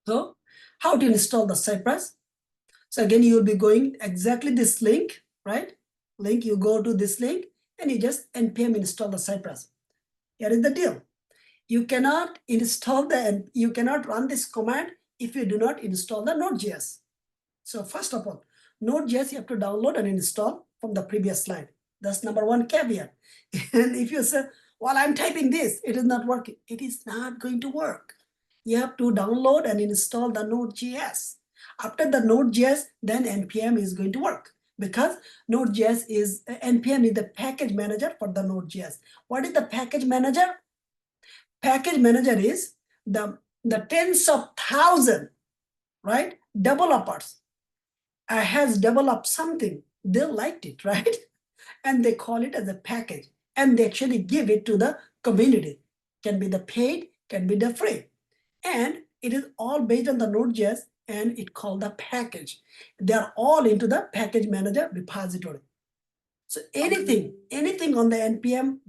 So how to install the Cypress? So again, you will be going exactly this link, right? Link, you go to this link and you just npm install the Cypress. Here is the deal. You cannot install you cannot run this command if you do not install the Node.js. So first of all, Node.js you have to download and install from the previous slide. That's number one caveat. And if you say, well, I'm typing this, it is not working. It is not going to work. You have to download and install the Node.js. After the Node.js, then npm is going to work, because Node.js is, npm is the package manager for the Node.js. What is the package manager? Package manager is the tens of thousands, right, developers has developed something. They liked it, right? And they call it as a package. And they actually give it to the community. Can be the paid, can be the free. And it is all based on the Node.js, and it called the package. They are all into the package manager repository. So anything on the npm,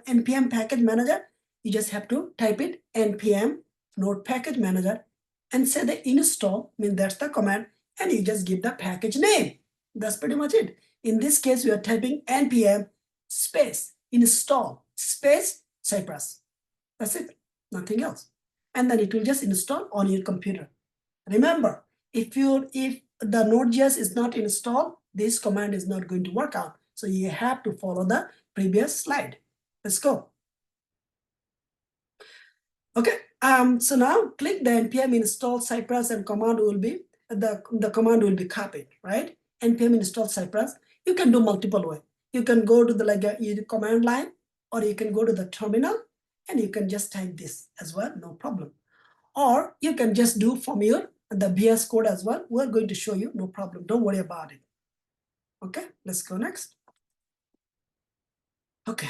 npm package manager, you just have to type it npm node package manager and say the install, that's the command, and you just give the package name. That's pretty much it. In this case, we are typing npm space install space Cypress. That's it, nothing else. And then it will just install on your computer. Remember, if the Node.js is not installed, this command is not going to work out. So you have to follow the previous slide. Let's go. Okay, so now click the npm install Cypress, and command will be the command will be copied, right? Npm install Cypress. You can do multiple way. You can go to the command line, or you can go to the terminal, and you can just type this as well, no problem. Or you can just do from the VS Code as well. We're going to show you, no problem. Don't worry about it. Okay, let's go next. Okay,